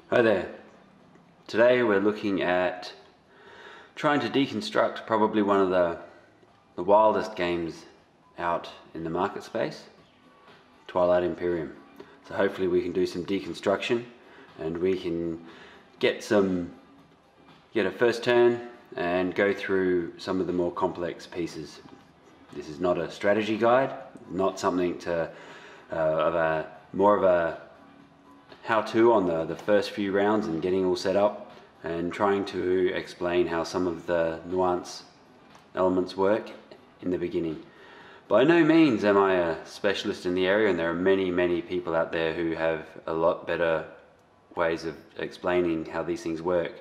Hi there. Today we're looking at trying to deconstruct probably one of the wildest games out in the market space, Twilight Imperium. So hopefully we can do some deconstruction and we can get a first turn and go through some of the more complex pieces. This is not a strategy guide, not something to more of a how-to on the first few rounds and getting all set up and trying to explain how some of the nuance elements work in the beginning. By no means am I a specialist in the area, and there are many people out there who have a lot better ways of explaining how these things work,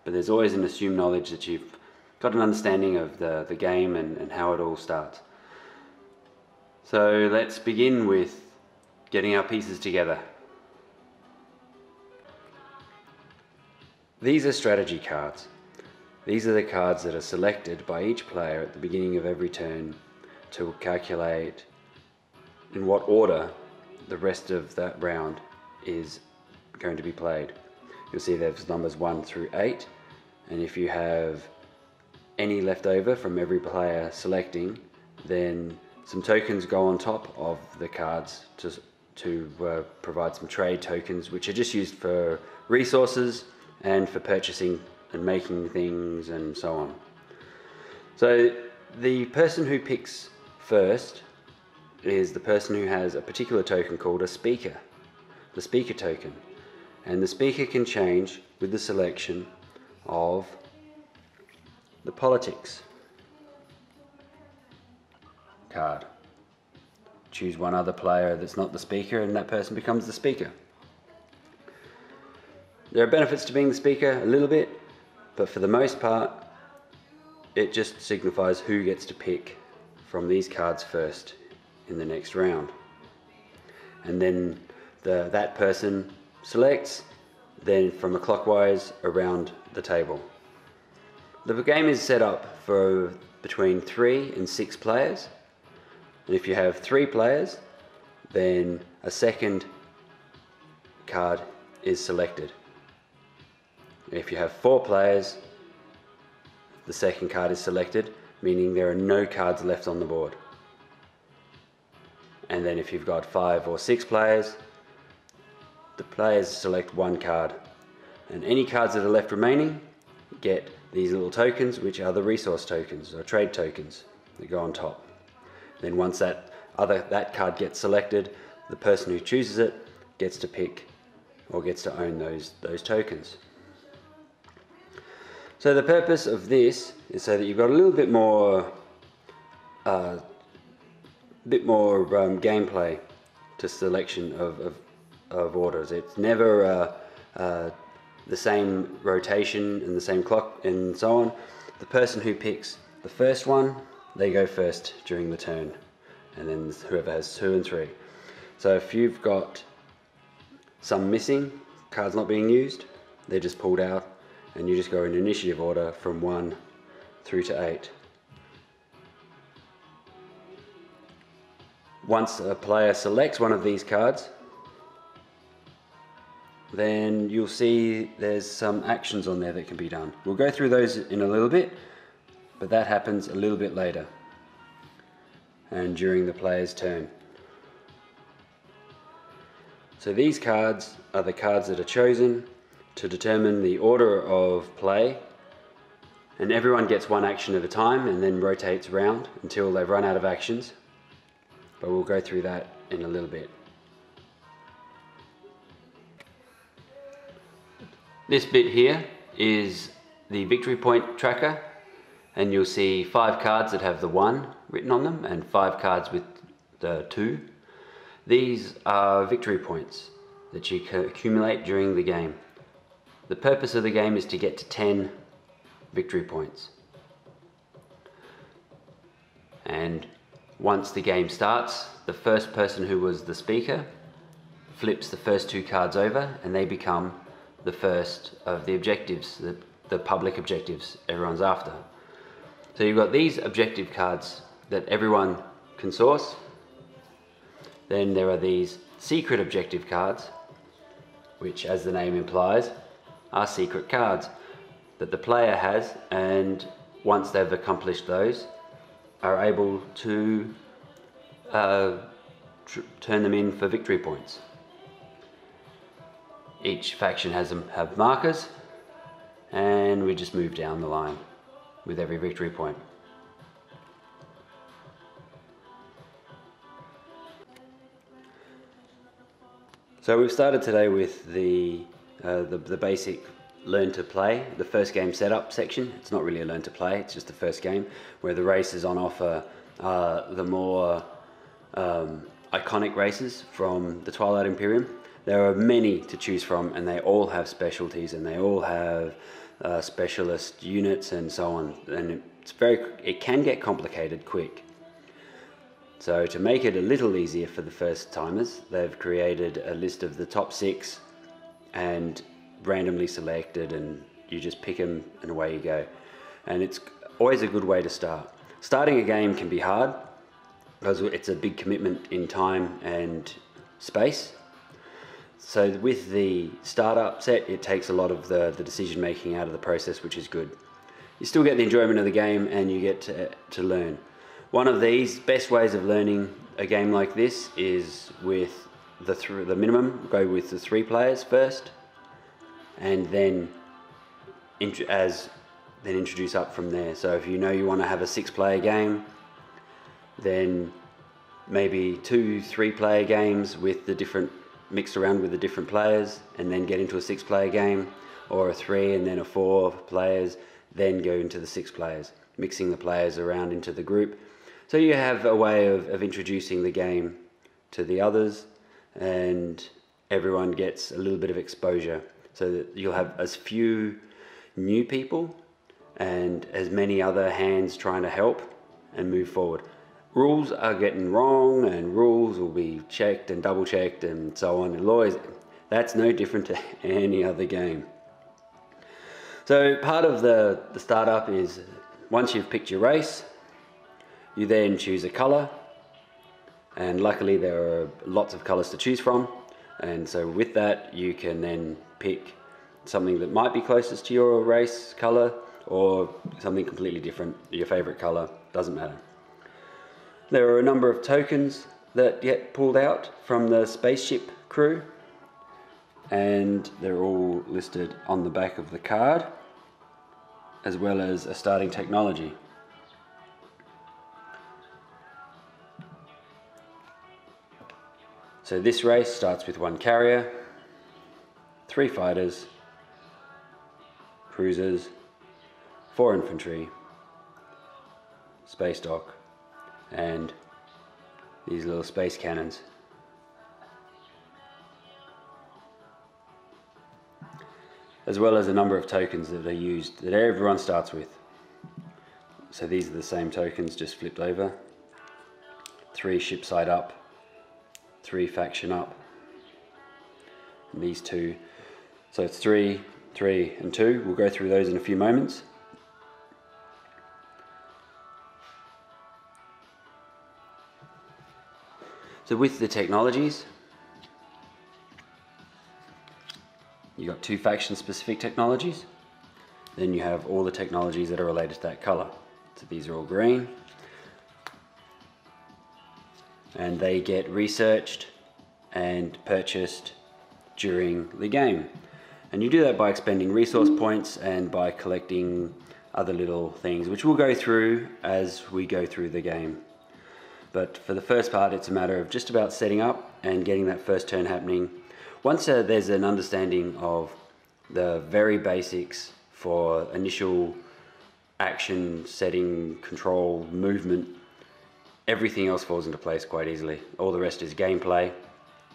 but there's always an assumed knowledge that you've got an understanding of the game and how it all starts. So let's begin with getting our pieces together. These are strategy cards. These are the cards that are selected by each player at the beginning of every turn to calculate in what order the rest of that round is going to be played. You'll see there's numbers 1 through 8, and if you have any left over from every player selecting, then some tokens go on top of the cards to provide some trade tokens, which are just used for resources and for purchasing and making things and so on. So the person who picks first is the person who has a particular token called a speaker, the speaker token. And the speaker can change with the selection of the politics card. Choose one other player that's not the speaker and that person becomes the speaker. There are benefits to being the speaker a little bit, but for the most part it just signifies who gets to pick from these cards first in the next round. And then that person selects then from a clockwise around the table. The game is set up for between 3 and 6 players, and if you have 3 players then a second card is selected. If you have 4 players, the second card is selected, meaning there are no cards left on the board. And then if you've got 5 or 6 players, the players select 1 card. And any cards that are left remaining get these little tokens, which are the resource tokens or trade tokens that go on top. Then once that card gets selected, the person who chooses it gets to pick or gets to own those tokens. So the purpose of this is so that you've got a little bit more gameplay to selection of orders. It's never the same rotation and the same clock and so on. The person who picks the first one, they go first during the turn, and then whoever has 2 and 3. So if you've got some missing, cards not being used, they're just pulled out, and you just go in initiative order from 1 through to 8. Once a player selects one of these cards, then you'll see there's some actions on there that can be done. We'll go through those in a little bit, but that happens a little bit later and during the player's turn. So these cards are the cards that are chosen to determine the order of play, and everyone gets 1 action at a time and then rotates around until they've run out of actions, but we'll go through that in a little bit. This bit here is the victory point tracker, and you'll see 5 cards that have the 1 written on them and 5 cards with the 2. These are victory points that you can accumulate during the game. The purpose of the game is to get to 10 victory points. And once the game starts, the first person who was the speaker flips the first 2 cards over, and they become the first of the objectives, the public objectives everyone's after. So you've got these objective cards that everyone can source. Then there are these secret objective cards which, as the name implies, are secret cards that the player has, and once they've accomplished those, are able to turn them in for victory points. Each faction have markers, and we just move down the line with every victory point. So we've started today with the basic learn to play, the first game setup section. It's not really a learn to play, it's just the first game, where the races on offer are the more iconic races from the Twilight Imperium. There are many to choose from, and they all have specialties, and they all have specialist units and so on, and it can get complicated quick. So to make it a little easier for the first timers, they've created a list of the top 6 and randomly selected, and you just pick them and away you go. And it's always a good way to start. Starting a game can be hard because it's a big commitment in time and space. So with the startup set, it takes a lot of the decision making out of the process, which is good. You still get the enjoyment of the game, and you get to learn. One of these best ways of learning a game like this is with the minimum. Go with the 3 players first, and then introduce up from there. So if you know you want to have a 6-player game, then maybe 2 3-player games with the different mixed around with the different players, and then get into a 6-player game, or a 3 and then a 4 players, then go into the 6 players, mixing the players around into the group. So you have a way of introducing the game to the others, and everyone gets a little bit of exposure, so that you'll have as few new people and as many other hands trying to help and move forward. Rules are getting wrong, and rules will be checked and double checked and so on, and lawyers, that's no different to any other game. So part of the startup is, once you've picked your race, you then choose a color, and luckily there are lots of colors to choose from, and so with that you can then pick something that might be closest to your race color, or something completely different, your favorite color, doesn't matter. There are a number of tokens that get pulled out from the spaceship crew, and they're all listed on the back of the card, as well as a starting technology. So this race starts with 1 carrier, 3 fighters, cruisers, 4 infantry, space dock, and these little space cannons. As well as a number of tokens that are used, that everyone starts with. So these are the same tokens, just flipped over. 3 ship side up, 3 faction up, and these 2. So it's 3, 3 and 2. We'll go through those in a few moments. So with the technologies, you got 2 faction specific technologies, then you have all the technologies that are related to that color. So these are all green, and they get researched and purchased during the game. And you do that by expending resource points and by collecting other little things, which we'll go through as we go through the game. But for the first part, it's a matter of just about setting up and getting that first turn happening. Once there's an understanding of the very basics for initial action, setting, control, movement, everything else falls into place quite easily. All the rest is gameplay,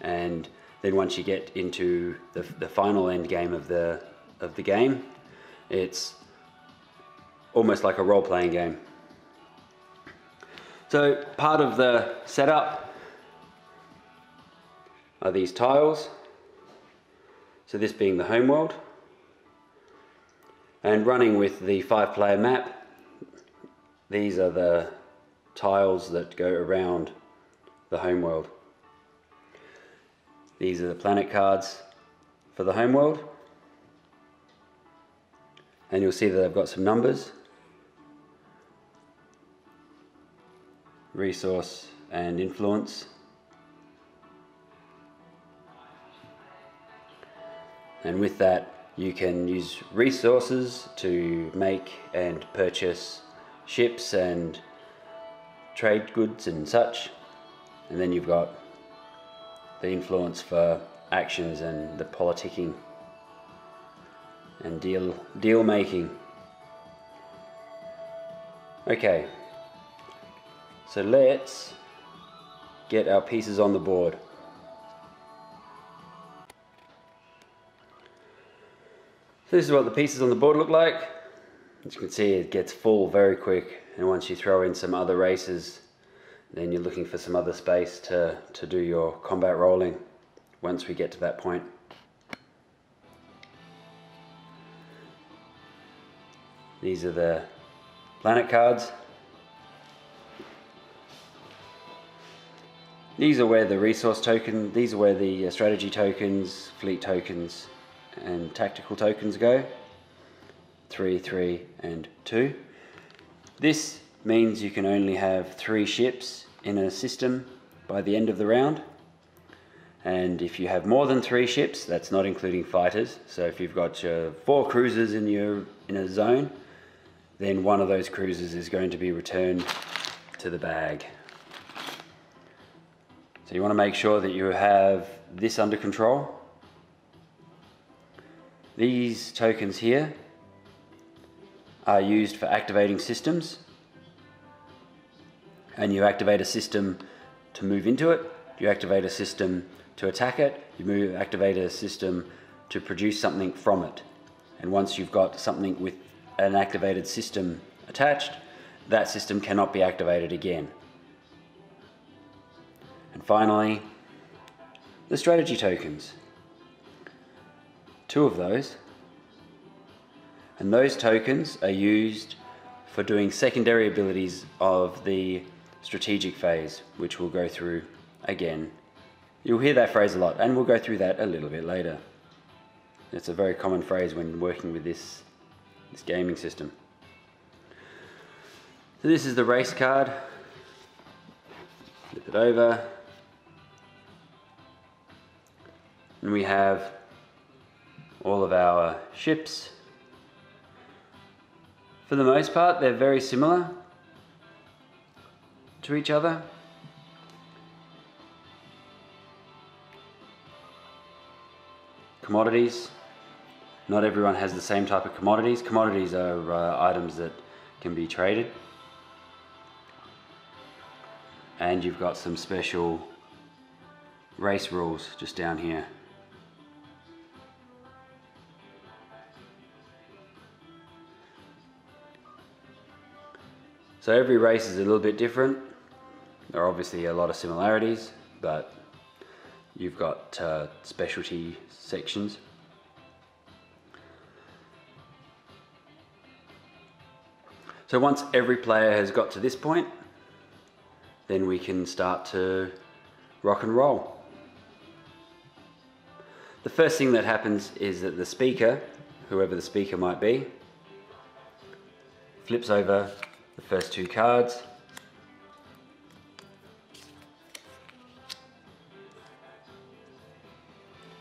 and then once you get into the final end game of the game, it's almost like a role-playing game. So part of the setup are these tiles. So this being the home world, and running with the 5-player map, these are the tiles that go around the home world. These are the planet cards for for the homeworld, and you'll see that I've got some numbers, resource and influence, and with that you can use resources to make and purchase ships and trade goods and such, and then you've got the influence for actions and the politicking and deal making. Okay, so let's get our pieces on the board. This is what the pieces on the board look like. As you can see, it gets full very quick, and once you throw in some other races, then you're looking for some other space to do your combat rolling once we get to that point. These are the planet cards. These are where the resource token, these are where the strategy tokens, fleet tokens and tactical tokens go. 3, 3 and 2. This means you can only have 3 ships in a system by the end of the round, and if you have more than 3 ships, that's not including fighters, so if you've got your 4 cruisers in a zone, then one of those cruisers is going to be returned to the bag. So you want to make sure that you have this under control. These tokens here are used for activating systems, and you activate a system to move into it, you activate a system to attack it, you activate a system to produce something from it. And once you've got something with an activated system attached, that system cannot be activated again. And finally, the strategy tokens. 2 of those, and those tokens are used for doing secondary abilities of the strategic phase, which we'll go through again. You'll hear that phrase a lot, and we'll go through that a little bit later. It's a very common phrase when working with this gaming system. So this is the race card. Flip it over, and we have all of our ships. For the most part, they're very similar to each other. Commodities. Not everyone has the same type of commodities. Commodities are items that can be traded. And you've got some special race rules just down here. So every race is a little bit different. There are obviously a lot of similarities, but you've got specialty sections. So once every player has got to this point, then we can start to rock and roll. The first thing that happens is that the speaker, whoever the speaker might be, flips over the first 2 cards,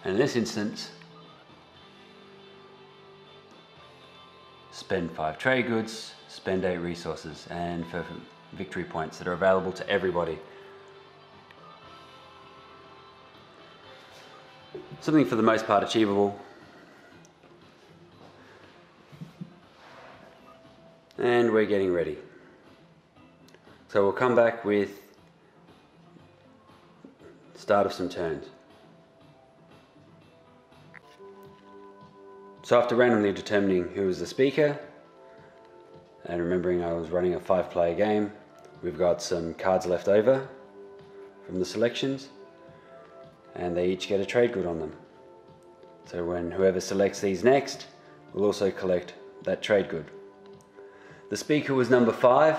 and in this instance, spend 5 trade goods, spend 8 resources, and for victory points that are available to everybody. Something for the most part achievable. And we're getting ready. So we'll come back with start of some turns. So after randomly determining who is the speaker, and remembering I was running a 5-player game, we've got some cards left over from the selections, and they each get a trade good on them. So when whoever selects these next will also collect that trade good. The speaker was number 5,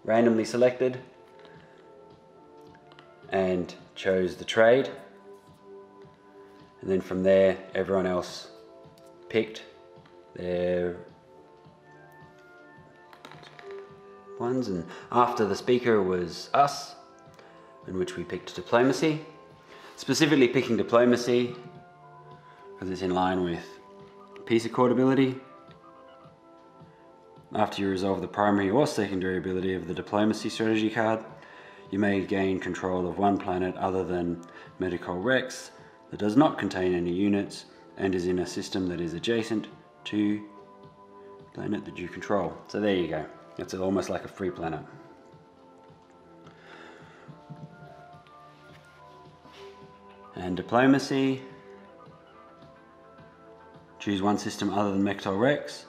randomly selected, and chose the trade. And then from there, everyone else picked their ones, and after the speaker was us, in which we picked diplomacy. Specifically picking diplomacy because it's in line with peace accord ability. After you resolve the primary or secondary ability of the diplomacy strategy card, you may gain control of one planet other than Medical Rex that does not contain any units and is in a system that is adjacent to the planet that you control. So there you go. It's almost like a free planet. And diplomacy, choose one system other than Mectol Rex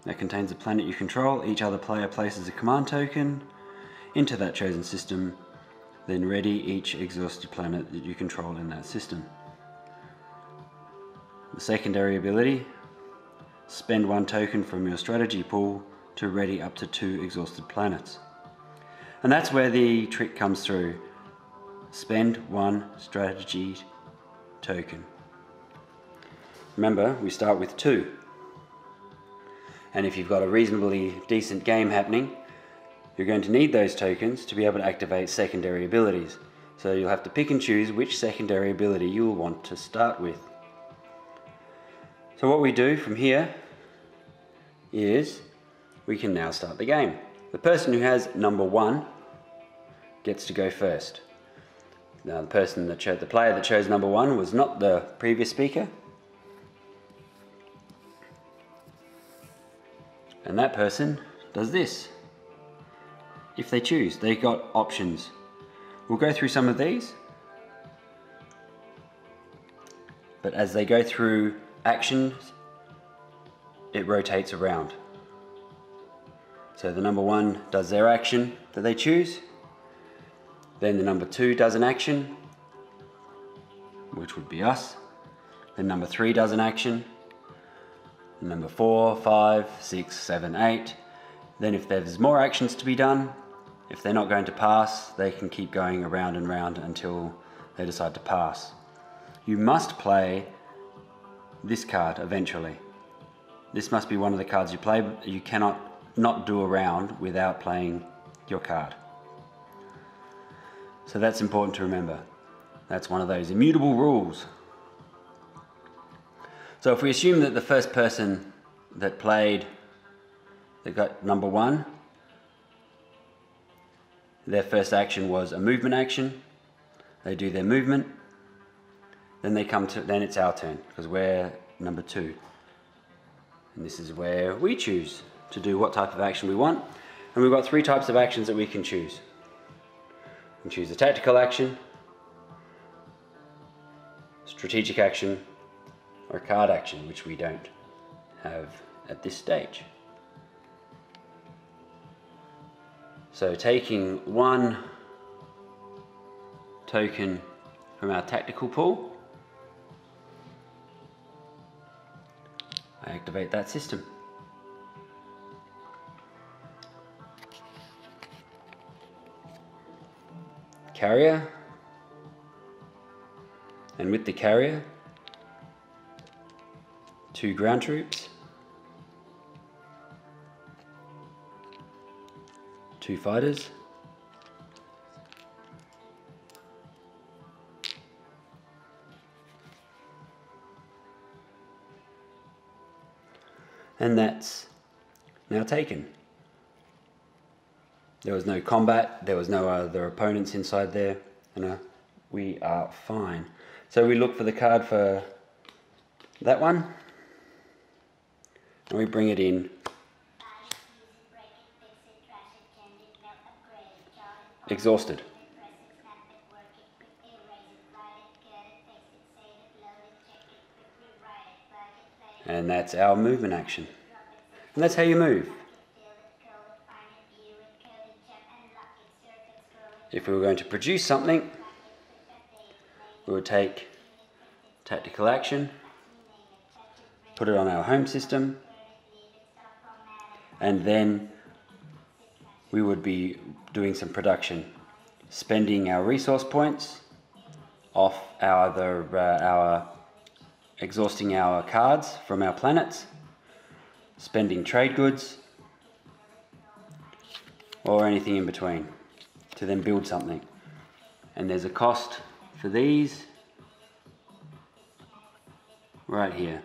that contains a planet you control. Each other player places a command token into that chosen system, then ready each exhausted planet that you control in that system. The secondary ability, spend one token from your strategy pool to ready up to 2 exhausted planets. And that's where the trick comes through. Spend 1 strategy token. Remember, we start with 2. And if you've got a reasonably decent game happening, you're going to need those tokens to be able to activate secondary abilities. So you'll have to pick and choose which secondary ability you will want to start with. So what we do from here is we can now start the game. The person who has number 1 gets to go first. Now the player that chose number 1 was not the previous speaker. And that person does this. If they choose, they got options. We'll go through some of these. But as they go through actions, it rotates around. So the number 1 does their action that they choose. Then the number 2 does an action, which would be us. Then number 3 does an action. And number 4, 5, 6, 7, 8. Then if there's more actions to be done, if they're not going to pass, they can keep going around and round until they decide to pass. You must play this card eventually. This must be one of the cards you play. You cannot not do a round without playing your card. So that's important to remember. That's one of those immutable rules. So if we assume that the first person that played, that got number 1, their first action was a movement action. They do their movement. Then it's our turn because we're number 2. And this is where we choose to do what type of action we want. And we've got 3 types of actions that we can choose. We can choose a tactical action, strategic action, or card action, which we don't have at this stage. So taking 1 token from our tactical pool, I activate that system. Carrier, and with the carrier, 2 ground troops, 2 fighters, and that's now taken. There was no combat, there was no other opponents inside there, and we are fine. So we look for the card for that one, and we bring it in. Exhausted. And that's our movement action. And that's how you move. If we were going to produce something, we would take tactical action, put it on our home system, and then we would be doing some production, spending our resource points off our exhausting our cards from our planets, spending trade goods, or anything in between to then build something. And there's a cost for these right here.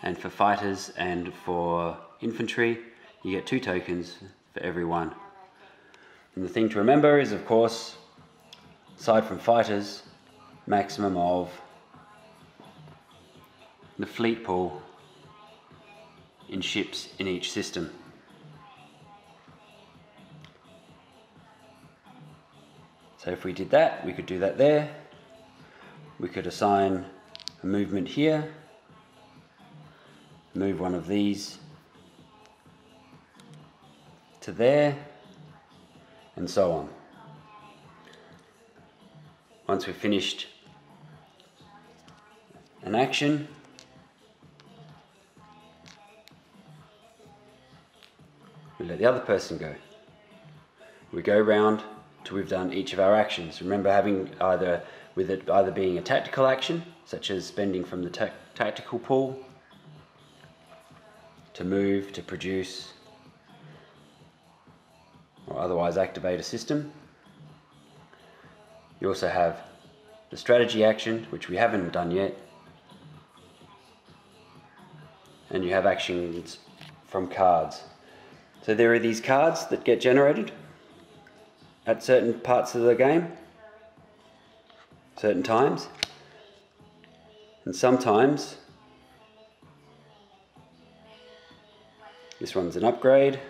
And for fighters and for infantry, you get 2 tokens for every one. And the thing to remember is, of course, aside from fighters, maximum of the fleet pool in ships in each system. So if we did that, we could do that there. We could assign a movement here, move one of these to there, and so on. Once we've finished an action, we let the other person go. We go round till we've done each of our actions. Remember, having either being a tactical action, such as spending from the tactical pool, to move, to produce, or otherwise activate a system. You also have the strategy action, which we haven't done yet, and you have actions from cards. So there are these cards that get generated at certain parts of the game, certain times, and sometimes this one's an upgrade.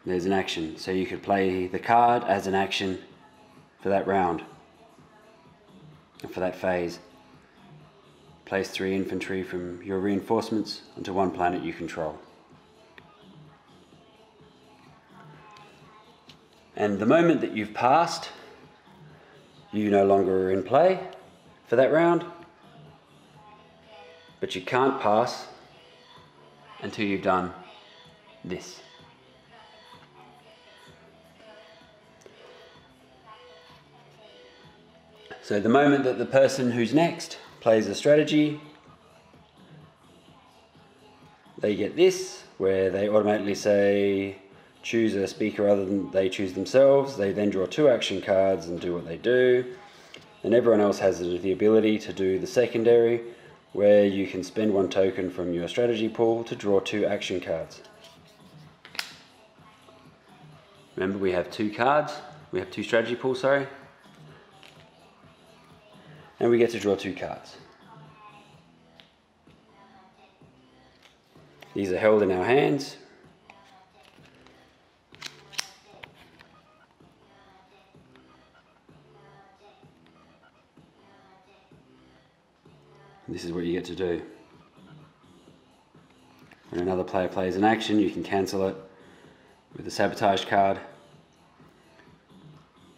There's an action, so you could play the card as an action for that round, and for that phase. Place 3 infantry from your reinforcements onto one planet you control. And the moment that you've passed, you no longer are in play for that round, but you can't pass until you've done this. So the moment that the person who's next plays a strategy, they get this, where they automatically say choose a speaker other than they choose themselves. They then draw 2 action cards and do what they do. And everyone else has the ability to do the secondary, where you can spend 1 token from your strategy pool to draw 2 action cards. Remember, we have 2 cards, we have 2 strategy pools, sorry. And we get to draw 2 cards. These are held in our hands. This is what you get to do. When another player plays an action, you can cancel it with a sabotage card,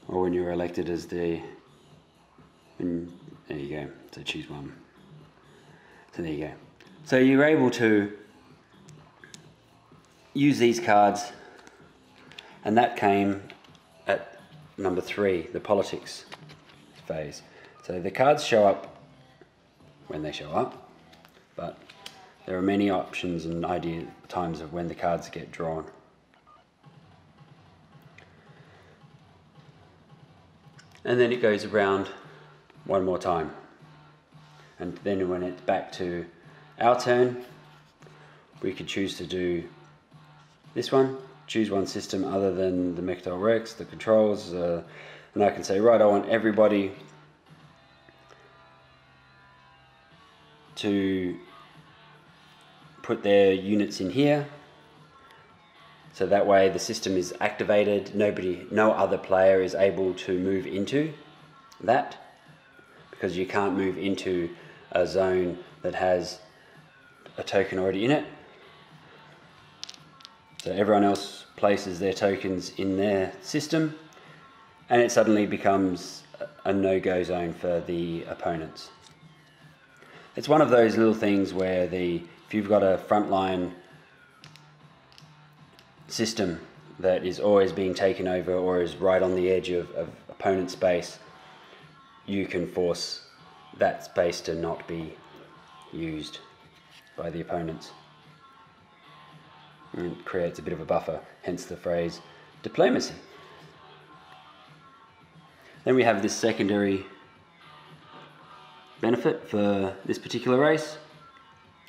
or when you're elected as the... there you go, so choose one. So there you go. So you're able to use these cards, and that came at number 3, the politics phase. So the cards show up when they show up, but there are many options and times of when the cards get drawn. And then it goes around one more time, and then when it's back to our turn, we could choose to do this one, choose one system other than the Mechdol Rex, the controls, and I can say, right, I want everybody to put their units in here, so that way the system is activated. No other player is able to move into that, because you can't move into a zone that has a token already in it. So everyone else places their tokens in their system, and it suddenly becomes a no-go zone for the opponents. It's one of those little things where the if you've got a frontline system that is always being taken over or is right on the edge of opponent space, you can force that space to not be used by the opponents. And it creates a bit of a buffer, hence the phrase diplomacy. Then we have this secondary benefit for this particular race.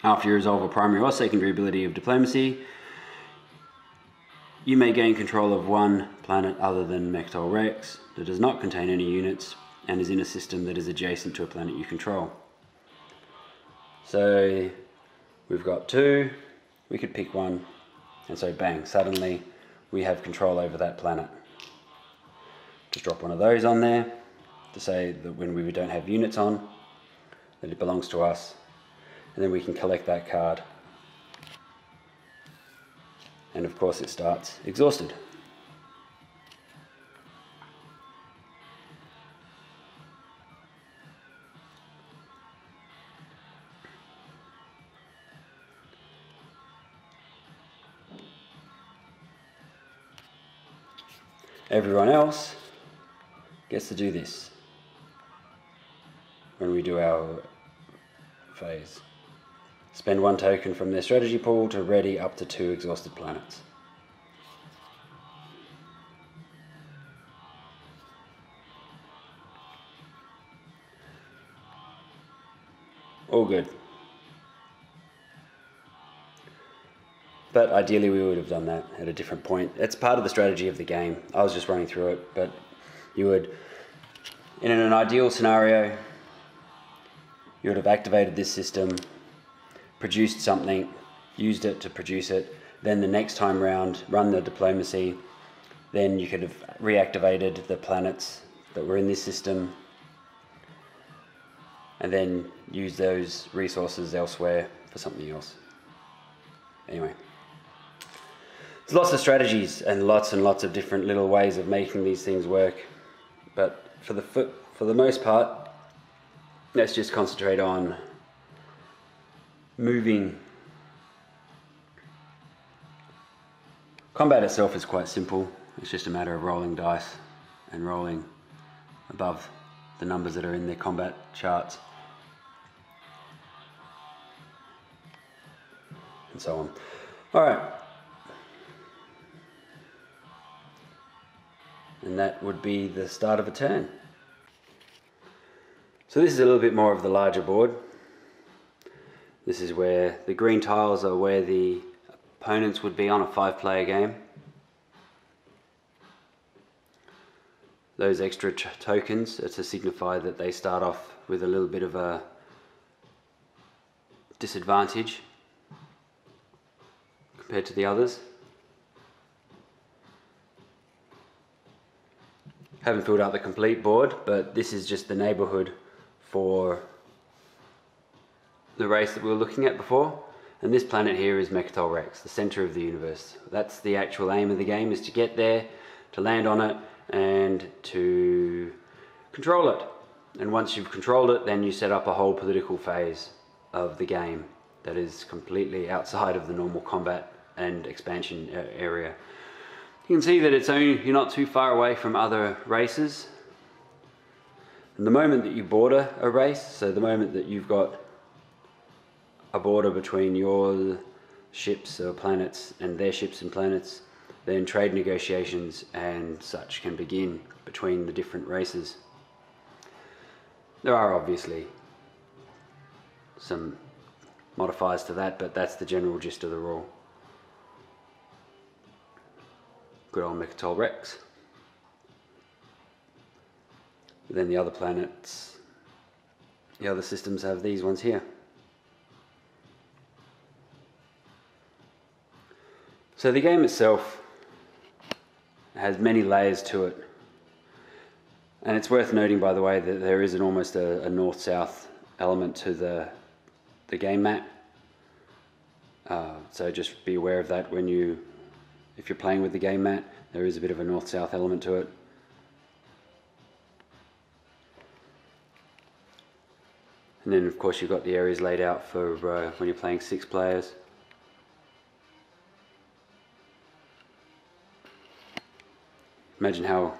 After you resolve a primary or secondary ability of diplomacy, you may gain control of one planet other than Mechatol Rex that does not contain any units and is in a system that is adjacent to a planet you control. So we've got two, we could pick one, and so bang, suddenly we have control over that planet. Just drop one of those on there to say that when we don't have units on, that it belongs to us, and then we can collect that card. And of course it starts exhausted. Everyone else gets to do this when we do our phase. Spend one token from their strategy pool to ready up to 2 exhausted planets. All good. But ideally we would have done that at a different point. It's part of the strategy of the game. I was just running through it, but you would, in an ideal scenario, you would have activated this system, produced something, used it to produce it, then the next time round run the diplomacy, then you could have reactivated the planets that were in this system, and then use those resources elsewhere for something else. Anyway. There's lots of strategies and lots of different little ways of making these things work, but for the most part, let's just concentrate on moving. Combat itself is quite simple. It's just a matter of rolling dice and rolling above the numbers that are in their combat charts, and so on. Alright. And that would be the start of a turn. So this is a little bit more of the larger board. This is where the green tiles are where the opponents would be on a 5-player game. Those extra tokens are to signify that they start off with a little bit of a disadvantage compared to the others. Haven't filled out the complete board, but this is just the neighborhood for the race that we were looking at before. And this planet here is Mechatol Rex, the center of the universe. That's the actual aim of the game, is to get there, to land on it, and to control it. And once you've controlled it, then you set up a whole political phase of the game that is completely outside of the normal combat and expansion area. You can see that you're not too far away from other races. And the moment that you border a race, so the moment that you've got a border between your ships or planets and their ships and planets, then trade negotiations and such can begin between the different races. There are obviously some modifiers to that, but that's the general gist of the rule. Good old Mechatol Rex. Then the other planets, the other systems have these ones here. So the game itself has many layers to it. And it's worth noting, by the way, that there is almost a north-south element to the game map. So just be aware of that if you're playing with the game map. There is a bit of a north-south element to it. And then of course you've got the areas laid out for when you're playing 6 players. Imagine how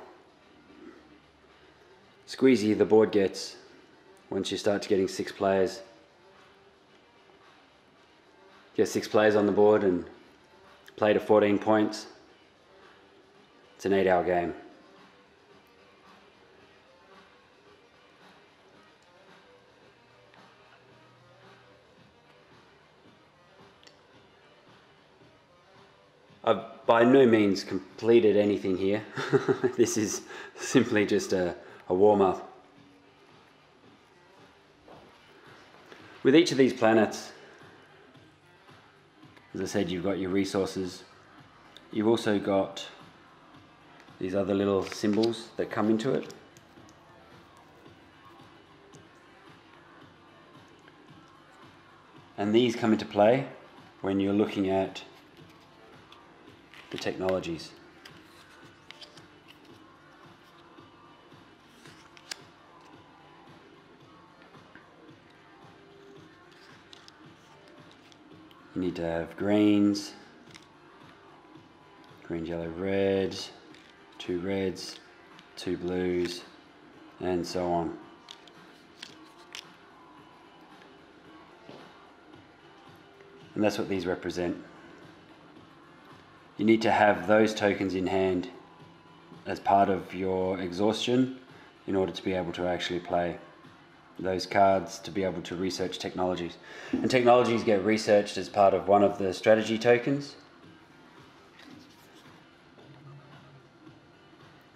squeezy the board gets once you start to getting 6 players. Get 6 players on the board and play to 14 points. It's an 8-hour game. I've by no means completed anything here. This is simply just a warm-up. With each of these planets, as I said, you've got your resources. You've also got these other little symbols that come into it. And these come into play when you're looking at the technologies. You need to have greens, green, yellow, red, 2 reds, 2 blues, and so on. And that's what these represent. You need to have those tokens in hand as part of your exhaustion in order to be able to actually play those cards, to be able to research technologies. And technologies get researched as part of one of the strategy tokens.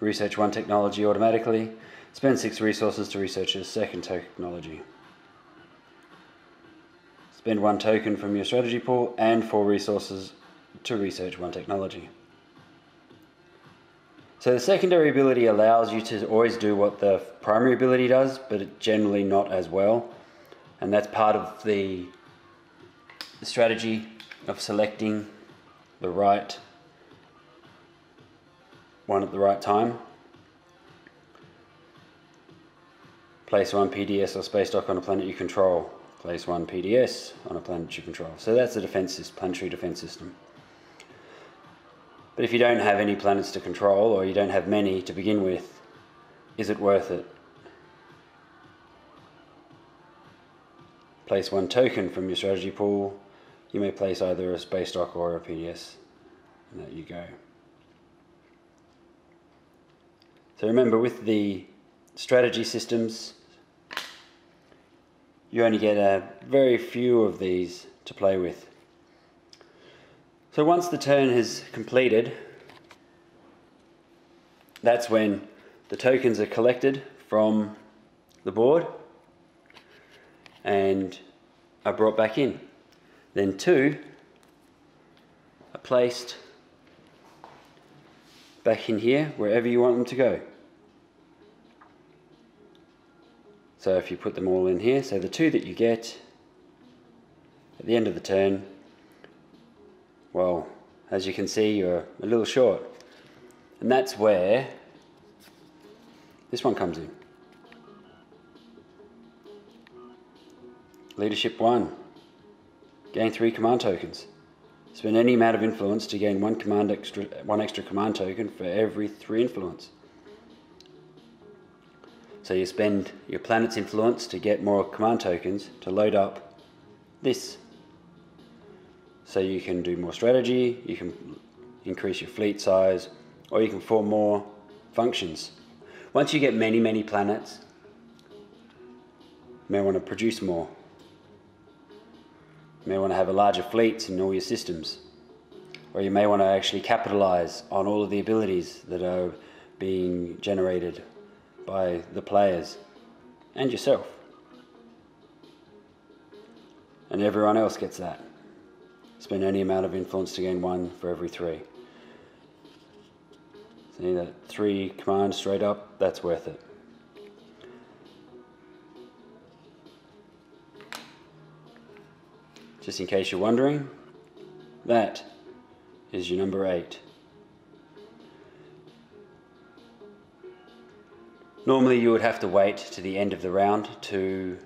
Research one technology automatically. Spend 6 resources to research a second technology. Spend 1 token from your strategy pool and 4 resources to research 1 technology. So the secondary ability allows you to always do what the primary ability does, but it generally not as well. And that's part of the strategy of selecting the right one at the right time. Place 1 PDS or space dock on a planet you control. Place 1 PDS on a planet you control. So that's the defense system, planetary defense system. But if you don't have any planets to control, or you don't have many to begin with, is it worth it? Place 1 token from your strategy pool. You may place either a space dock or a PDS. And there you go. So remember, with the strategy systems, you only get a very few of these to play with. So once the turn is completed, that's when the tokens are collected from the board and are brought back in. Then 2 are placed back in here, wherever you want them to go. So if you put them all in here, so the 2 that you get at the end of the turn, well, as you can see, you're a little short. And that's where this one comes in. Leadership 1. Gain 3 command tokens. Spend any amount of influence to gain one extra command token for every 3 influence. So you spend your planet's influence to get more command tokens to load up this. So you can do more strategy, you can increase your fleet size, or you can form more functions. Once you get many planets, you may want to produce more. You may want to have a larger fleet in all your systems. Or you may want to actually capitalize on all of the abilities that are being generated by the players and yourself. And everyone else gets that. Spend any amount of influence to gain 1 for every 3. So you need that 3 commands straight up, that's worth it. Just in case you're wondering, that is your number 8. Normally you would have to wait to the end of the round to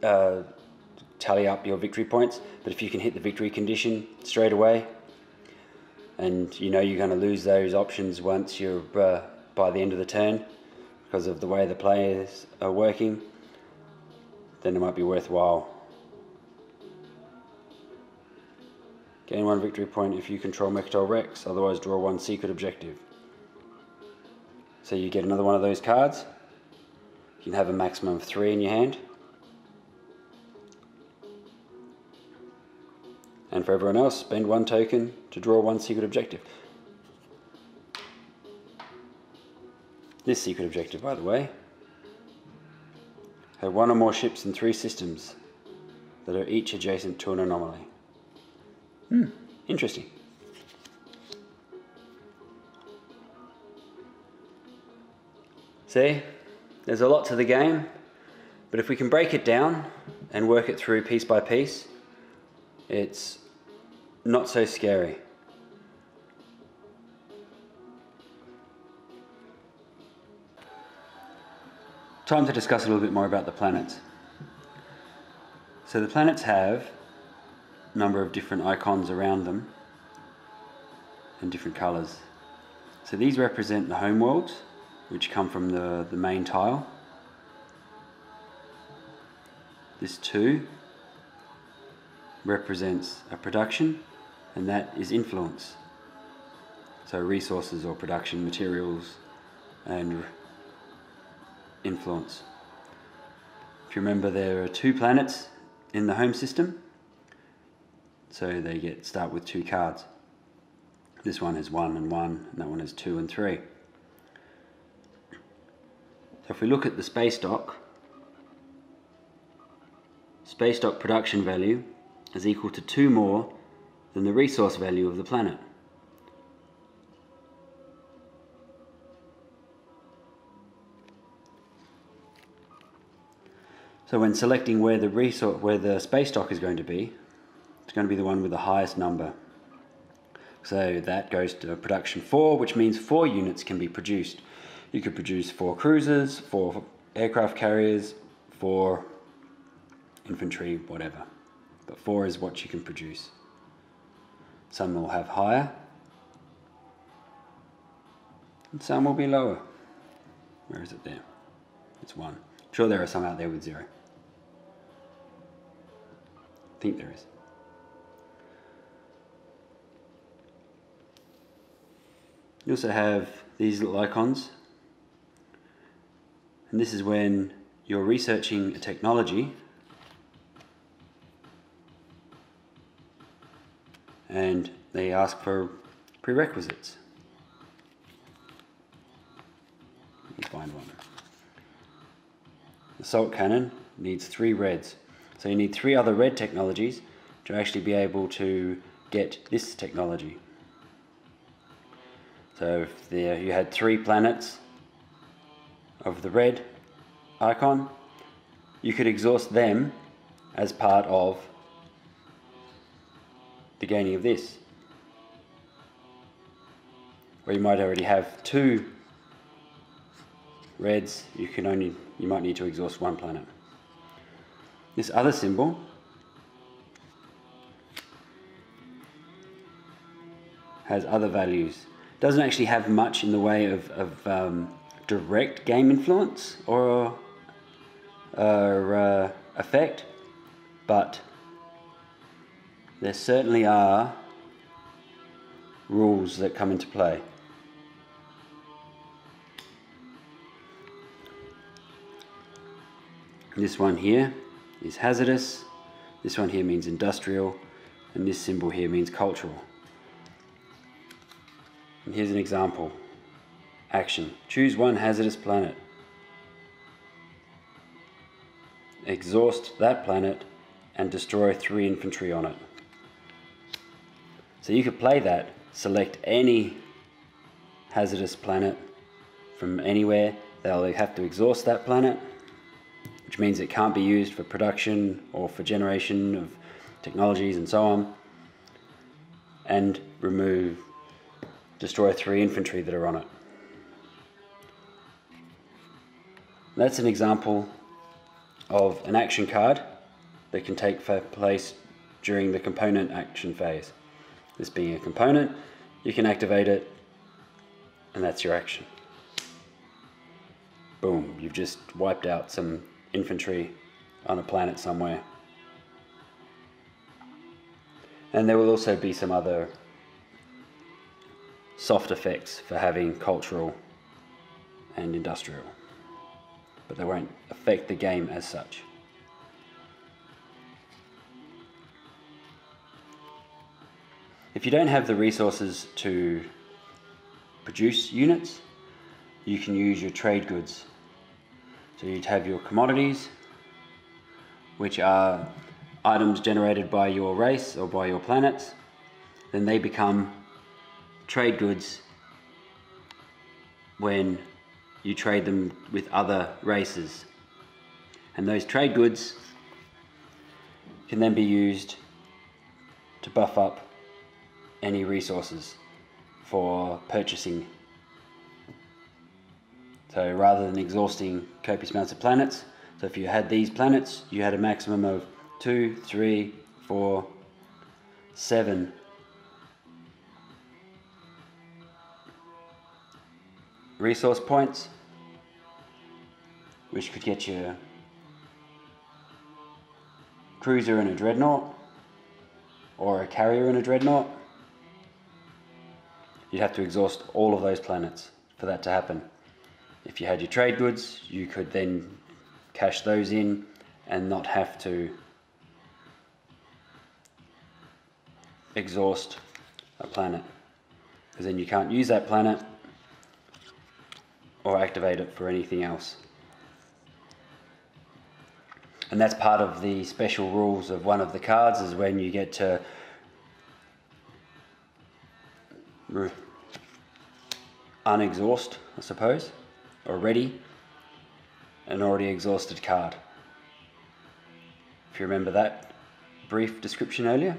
tally up your victory points, but if you can hit the victory condition straight away, and you know you're going to lose those options once you're by the end of the turn because of the way the players are working, then it might be worthwhile. Gain 1 victory point if you control Mechatol Rex, otherwise draw 1 secret objective. So you get another one of those cards. You can have a maximum of 3 in your hand. And for everyone else, spend 1 token to draw 1 secret objective. This secret objective, by the way, have 1 or more ships in 3 systems that are each adjacent to an anomaly. Interesting. See, there's a lot to the game, but if we can break it down and work it through piece by piece, it's not so scary. Time to discuss a little bit more about the planets. So the planets have a number of different icons around them and different colours. So these represent the homeworlds, which come from the main tile. This 2 represents a production, and that is influence. So resources or production materials and influence. If you remember, there are 2 planets in the home system, so they start with 2 cards. This one has 1 and 1, and that one has 2 and 3. So if we look at the space dock production value is equal to 2 more than the resource value of the planet. So when selecting where the space dock is going to be, it's going to be the one with the highest number. So that goes to production 4, which means 4 units can be produced. You could produce 4 cruisers, 4 aircraft carriers, 4 infantry, whatever. But 4 is what you can produce. Some will have higher, and some will be lower. Where is it there? It's 1. I'm sure there are some out there with 0. I think there is. You also have these little icons, and this is when you're researching a technology and they ask for prerequisites. Let me find one. The salt cannon needs 3 reds. So you need 3 other red technologies to actually be able to get this technology. So if you had 3 planets of the red icon, you could exhaust them as part of the gaining of this. Or you might already have 2 reds, you might need to exhaust 1 planet. This other symbol has other values. Doesn't actually have much in the way of direct game influence or effect, but there certainly are rules that come into play. This one here is hazardous, this one here means industrial, and this symbol here means cultural. And here's an example. Action. Choose 1 hazardous planet. Exhaust that planet and destroy 3 infantry on it. So you could play that, select any hazardous planet from anywhere. They'll have to exhaust that planet, which means it can't be used for production or for generation of technologies and so on, and destroy 3 infantry that are on it. That's an example of an action card that can take place during the component action phase. This being a component, you can activate it, and that's your action. Boom, you've just wiped out some infantry on a planet somewhere. And there will also be some other soft effects for having cultural and industrial, but they won't affect the game as such. If you don't have the resources to produce units, you can use your trade goods. So you'd have your commodities, which are items generated by your race or by your planets. Then they become trade goods when you trade them with other races. And those trade goods can then be used to buff up any resources for purchasing. So rather than exhausting copious amounts of planets, so if you had these planets, you had a maximum of 2, 3, 4, 7 resource points, which could get you a cruiser and a dreadnought, or a carrier and a dreadnought. You'd have to exhaust all of those planets for that to happen. If you had your trade goods, you could then cash those in and not have to exhaust a planet, because then you can't use that planet or activate it for anything else. And that's part of the special rules of one of the cards, is when you get to unexhaust, I suppose, or ready an already exhausted card. If you remember that brief description earlier.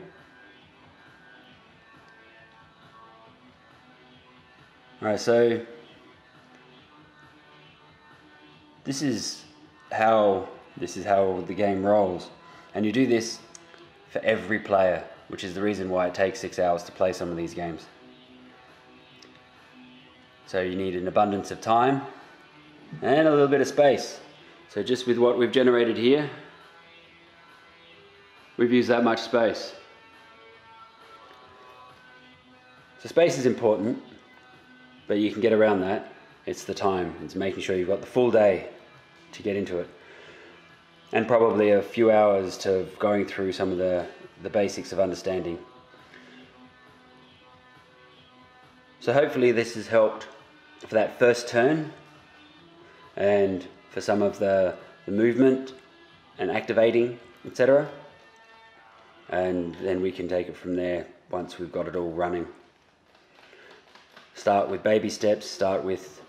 Alright, so this is how the game rolls, and you do this for every player, which is the reason why it takes 6 hours to play some of these games. So you need an abundance of time and a little bit of space. So just with what we've generated here, we've used that much space. So space is important, but you can get around that. It's the time. It's making sure you've got the full day to get into it. And probably a few hours to going through some of the basics of understanding. So hopefully this has helped for that first turn, and for some of the movement and activating, etc. And then we can take it from there once we've got it all running. Start with baby steps, start with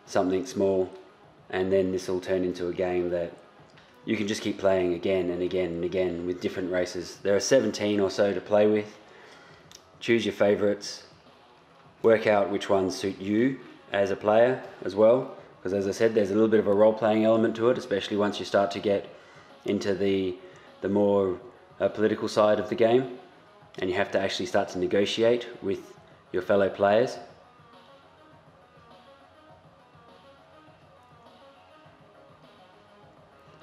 something small, and then this will turn into a game that you can just keep playing again and again and again with different races. There are 17 or so to play with. Choose your favorites, work out which ones suit you as a player as well, because as I said, there's a little bit of a role-playing element to it, especially once you start to get into the more political side of the game, and you have to actually start to negotiate with your fellow players.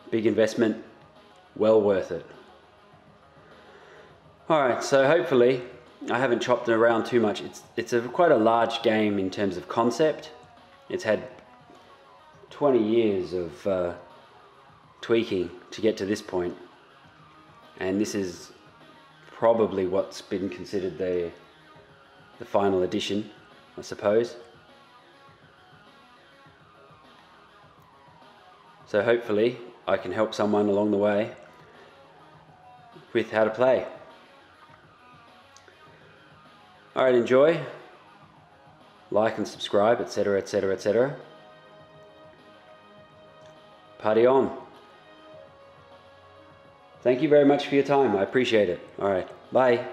Big investment, well worth it. Alright, so hopefully I haven't chopped it around too much. It's quite a large game in terms of concept. It's had 20 years of tweaking to get to this point, and this is probably what's been considered the final edition, I suppose. So hopefully I can help someone along the way with how to play. Alright, enjoy, like and subscribe, etc, etc, etc. Party on. Thank you very much for your time, I appreciate it. Alright, bye.